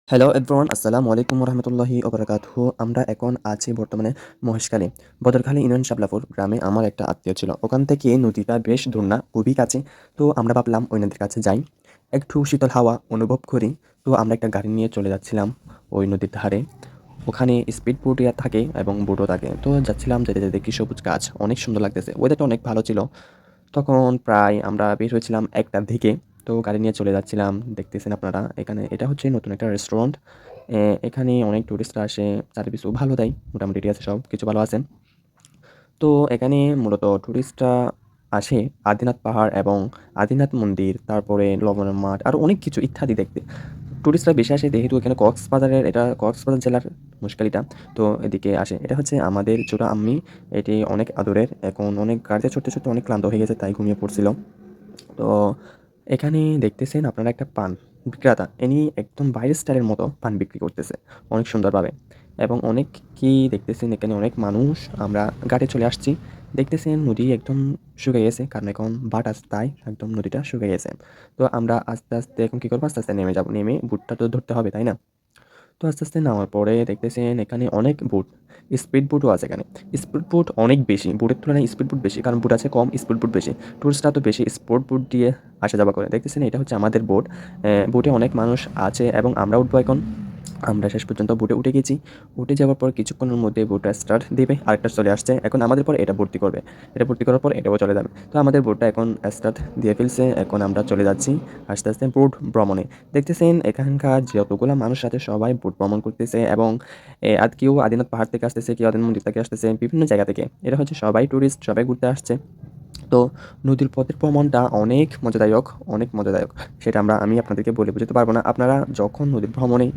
Hello everyone, আসসালামু আলাইকুম রহমতুল্লাহি ওবরাকাতুহু। আমরা এখন আছি বর্তমানে মহেশখালী, বদরখালী ইউনিয়ন শাপলাপুর গ্রামে। আমার একটা আত্মীয় ছিল, ওখান থেকে নদীটা বেশ দূর না, খুবই কাছে। তো আমরা ভাবলাম ওই নদীর কাছে যাই, একটু শীতল হাওয়া অনুভব করি। তো আমরা একটা গাড়ি নিয়ে চলে যাচ্ছিলাম ওই নদীর ধারে। ওখানে স্পিড বোট থাকে এবং বোটও থাকে। তো যাচ্ছিলাম, যেতে যেতে দেখি সবুজ গাছ, অনেক সুন্দর লাগতেছে, ওয়েদারটা অনেক ভালো ছিল। তখন প্রায় আমরা বের হয়েছিলাম ১টার দিকে। তো গাড়ি নিয়ে চলে যাচ্ছিলাম, দেখতেছেন আপনারা এখানে, এটা হচ্ছে নতুন একটা রেস্টুরেন্ট। এখানে অনেক টুরিস্টরা আসে, সার্ভিসও ভালো দেয়, মোটামুটি ঠিক আছে, সব কিছু ভালো আছে। তো এখানে মূলত টুরিস্টরা আসে আদিনাথ পাহাড় এবং আদিনাথ মন্দির, তারপরে লবণের মাঠ, আরও অনেক কিছু ইত্যাদি দেখতে টুরিস্টরা বেশি আসে। যেহেতু এখানে কক্সবাজারের, এটা কক্সবাজার জেলার মহেশখালীটা, তো এদিকে আসে। এটা হচ্ছে আমাদের ছোটো আম্মি, এটি অনেক আদরের। এখন অনেক গাড়িতে চড়তে চড়তে অনেক ক্লান্ত হয়ে গেছে, তাই ঘুমিয়ে পড়ছিল। তো এখানে দেখতেছেন আপনারা একটা পান বিক্রেতা, ইনি একদম বাইরের স্টাইলের মতো পান বিক্রি করতেছে অনেক সুন্দরভাবে। এবং অনেক কি দেখতেছেন, এখানে অনেক মানুষ। আমরা ঘাটে চলে আসছি, দেখতেছেন নদী একদম শুকিয়ে গেছে, কারণ এখন বাতাস, তাই একদম নদীটা শুকিয়ে গেছে। তো আমরা আস্তে আস্তে এখন কী করবো, আস্তে আস্তে নেমে যাবো, নেমে বুটটা তো ধরতে হবে, তাই না? তো আস্তে আস্তে নামার পরে দেখতেছেন এখানে অনেক বোট, স্পিড বোটও আছে এখানে। স্পিড বোট অনেক বেশি, বোটের তুলনায় স্পিড বোট বেশি, কারণ বোট আছে কম, স্পিড বোট বেশি। টুরিস্টরা তো বেশি স্পোর্ট বোট দিয়ে আসা যাওয়া করে। দেখতেছেন এটা হচ্ছে আমাদের বোট। বোটে অনেক মানুষ আছে এবং আমরা উঠবো এখন। আমরা শেষ পর্যন্ত বোটে উঠে গেছি। উঠে যাওয়ার পর কিছুক্ষণের মধ্যে বোটটা স্টার্ট দেবে, আরেকটা চলে আসছে, এখন আমাদের পর এটা ভর্তি করবে। এটা ভর্তি করার পর এটাও চলে যাবে। তো আমাদের বোটটা এখন স্টার্ট দিয়ে ফেলছে, এখন আমরা চলে যাচ্ছি আস্তে আস্তে বোট ভ্রমণে। দেখতেছেন এখানকার যতগুলো মানুষ আছে সবাই বোট ভ্রমণ করতেছে, এবং আর কেউ আদিনাথ পাহাড় থেকে আসতেছে, কেউ আদিনাথ মন্দির থেকে আসতেছে, বিভিন্ন জায়গা থেকে। এটা হচ্ছে সবাই টুরিস্ট, সবাই ঘুরতে আসছে। তো নদীর পথের ভ্রমণটা অনেক মজাদায়ক, অনেক মজাদায়ক। সেটা আমি আপনাদেরকে বলে বোঝাতে পারবো না। আপনারা যখন নদীর ভ্রমণে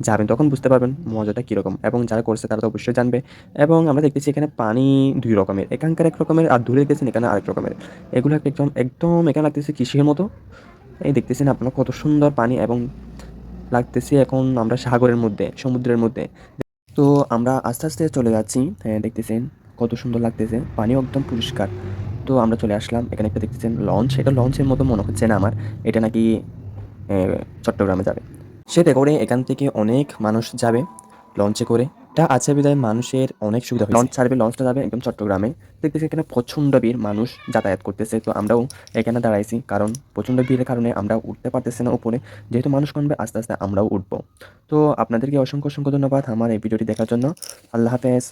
যাবেন তখন বুঝতে পারবেন মজাটা কীরকম, এবং যারা করছে তারা তো অবশ্যই জানবে। এবং আমরা দেখতেছি এখানে পানি ২ রকমের, এখানকার এক রকমের, আর দূরে গেছেন এখানে আরেক রকমের। এগুলো একদম একদম এখানে লাগতেছে কৃষির মতো। এই দেখতেছেন আপনারা কত সুন্দর পানি, এবং লাগতেছে এখন আমরা সাগরের মধ্যে, সমুদ্রের মধ্যে। তো আমরা আস্তে আস্তে চলে যাচ্ছি। হ্যাঁ, দেখতেছেন কত সুন্দর লাগতেছে, পানিও একদম পরিষ্কার। তো আমরা চলে আসলাম, এখানে একটা দেখতেছেন লঞ্চ, এটা লঞ্চের মতো মনে হচ্ছে না আমার, এটা নাকি চট্টগ্রামে যাবে। সেটা করে এখান থেকে অনেক মানুষ যাবে লঞ্চে করে। এটা আছে বিধায় মানুষের অনেক সুবিধা হয়েছে। লঞ্চ ছাড়বে, লঞ্চটা যাবে একদম চট্টগ্রামে। দেখতেছি এখানে প্রচণ্ড ভিড়, মানুষ যাতায়াত করতেছে। তো আমরাও এখানে দাঁড়াইছি, কারণ প্রচণ্ড ভিড়ের কারণে আমরা উঠতে পারতেছি না উপরে। যেহেতু মানুষ কমবে, আস্তে আস্তে আমরাও উঠবো। তো আপনাদেরকে অসংখ্য অসংখ্য ধন্যবাদ আমার এই ভিডিওটি দেখার জন্য। আল্লাহ হাফেজ।